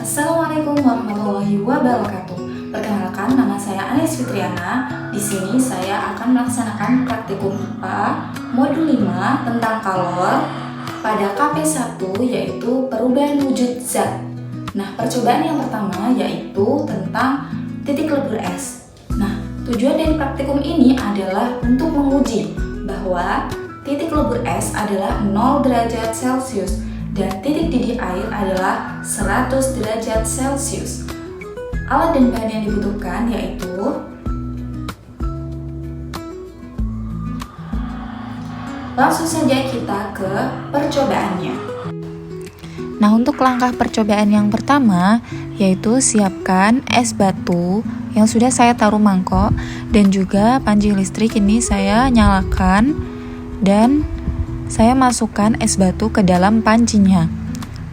Assalamualaikum warahmatullahi wabarakatuh. Perkenalkan, nama saya Anes Fitriana. Di sini saya akan melaksanakan praktikum IPA modul 5 tentang kalor pada KP1, yaitu perubahan wujud zat. Nah, percobaan yang pertama yaitu tentang titik lebur es. Nah, tujuan dari praktikum ini adalah untuk menguji bahwa titik lebur es adalah 0 derajat Celcius dan titik didih air adalah 100 derajat Celcius. Alat dan bahan yang dibutuhkan yaitu langsung saja kita ke percobaannya. Nah, untuk langkah percobaan yang pertama yaitu siapkan es batu yang sudah saya taruh mangkok dan juga panci listrik ini saya nyalakan dan saya masukkan es batu ke dalam pancinya.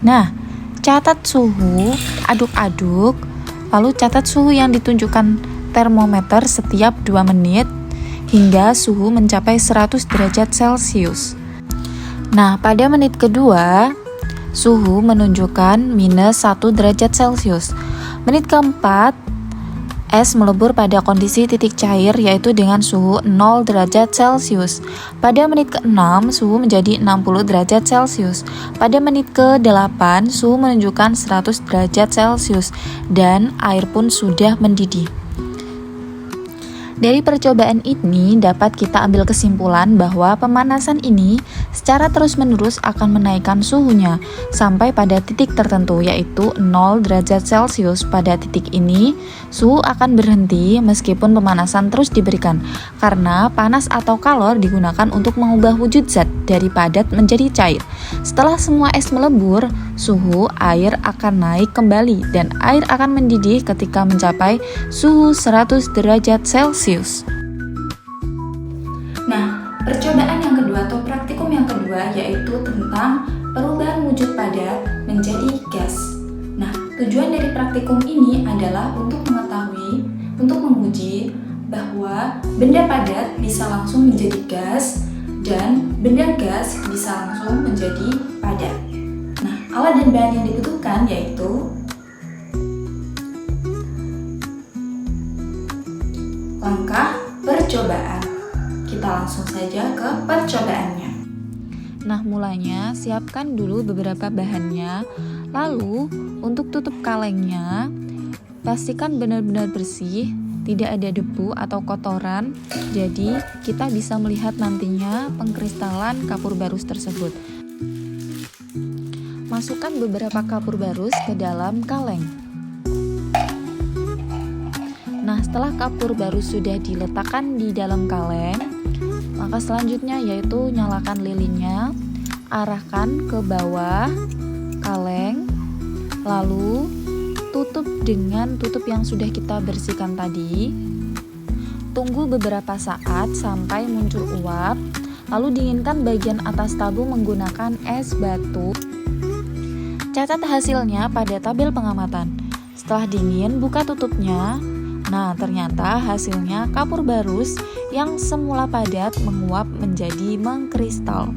Nah, catat suhu, aduk-aduk, lalu catat suhu yang ditunjukkan termometer setiap 2 menit hingga suhu mencapai 100 derajat Celcius. Nah, pada menit kedua, suhu menunjukkan minus 1 derajat Celcius. Menit keempat, es melebur pada kondisi titik cair yaitu dengan suhu 0 derajat Celcius. Pada menit ke-6, suhu menjadi 60 derajat Celcius. Pada menit ke-8, suhu menunjukkan 100 derajat Celcius dan air pun sudah mendidih. Dari percobaan ini dapat kita ambil kesimpulan bahwa pemanasan ini secara terus-menerus akan menaikkan suhunya sampai pada titik tertentu yaitu 0 derajat Celcius. Pada titik ini, suhu akan berhenti meskipun pemanasan terus diberikan karena panas atau kalor digunakan untuk mengubah wujud zat dari padat menjadi cair. Setelah semua es melebur, suhu air akan naik kembali dan air akan mendidih ketika mencapai suhu 100 derajat Celcius. Nah, percobaan yang kedua atau praktikum yang kedua yaitu tentang perubahan wujud padat menjadi gas. Nah, tujuan dari praktikum ini adalah untuk menguji bahwa benda padat bisa langsung menjadi gas dan benda gas bisa langsung menjadi padat. Nah, alat dan bahan yang dibutuhkan yaitu langkah percobaan. Kita langsung saja ke percobaannya. Nah, mulanya siapkan dulu beberapa bahannya. Lalu, untuk tutup kalengnya, pastikan benar-benar bersih, tidak ada debu atau kotoran. Jadi, kita bisa melihat nantinya pengkristalan kapur barus tersebut. Masukkan beberapa kapur barus ke dalam kaleng. Nah, setelah kapur barus sudah diletakkan di dalam kaleng, maka selanjutnya yaitu nyalakan lilinnya, arahkan ke bawah kaleng, lalu tutup dengan tutup yang sudah kita bersihkan tadi. Tunggu beberapa saat sampai muncul uap, lalu dinginkan bagian atas tabung menggunakan es batu. Catat hasilnya pada tabel pengamatan. Setelah dingin, buka tutupnya. Nah, ternyata hasilnya kapur barus yang semula padat menguap menjadi mengkristal.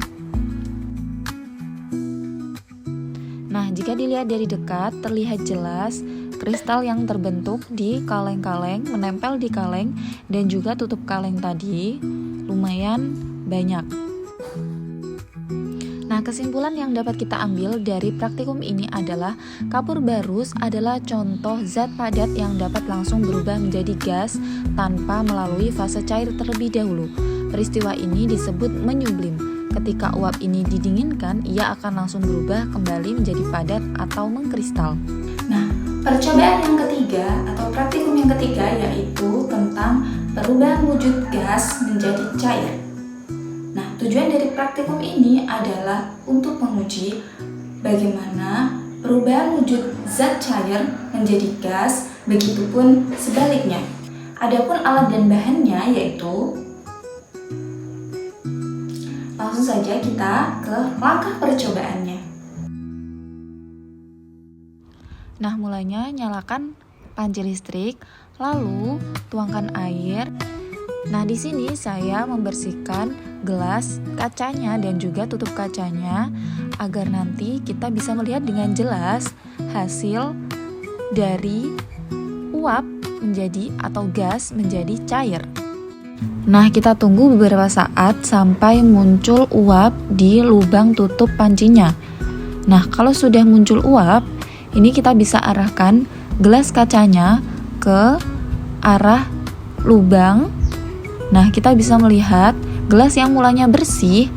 Nah, jika dilihat dari dekat, terlihat jelas kristal yang terbentuk di kaleng-kaleng, menempel di kaleng, dan juga tutup kaleng tadi lumayan banyak. Nah, kesimpulan yang dapat kita ambil dari praktikum ini adalah kapur barus adalah contoh zat padat yang dapat langsung berubah menjadi gas tanpa melalui fase cair terlebih dahulu. Peristiwa ini disebut menyublim. Ketika uap ini didinginkan, ia akan langsung berubah kembali menjadi padat atau mengkristal. Nah, percobaan yang ketiga atau praktikum yang ketiga yaitu tentang perubahan wujud gas menjadi cair. Nah, tujuan dari praktikum ini adalah untuk menguji bagaimana perubahan wujud zat cair menjadi gas, begitupun sebaliknya. Adapun alat dan bahannya yaitu langsung saja kita ke langkah percobaannya. Nah, mulanya nyalakan panci listrik, lalu tuangkan air. Nah, di sini saya membersihkan gelas kacanya dan juga tutup kacanya agar nanti kita bisa melihat dengan jelas hasil dari uap menjadi atau gas menjadi cair. Nah, kita tunggu beberapa saat sampai muncul uap di lubang tutup pancinya. Nah, kalau sudah muncul uap, ini kita bisa arahkan gelas kacanya ke arah lubang. Nah, kita bisa melihat gelas yang mulanya bersih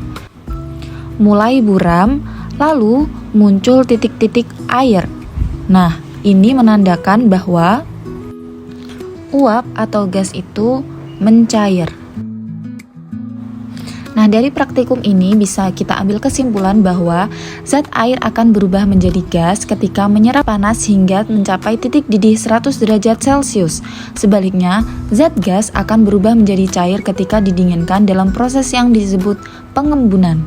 mulai buram, lalu muncul titik-titik air. Nah, ini menandakan bahwa uap atau gas itu mencair. Nah, dari praktikum ini bisa kita ambil kesimpulan bahwa zat air akan berubah menjadi gas ketika menyerap panas hingga mencapai titik didih 100 derajat Celcius. Sebaliknya, zat gas akan berubah menjadi cair ketika didinginkan dalam proses yang disebut pengembunan.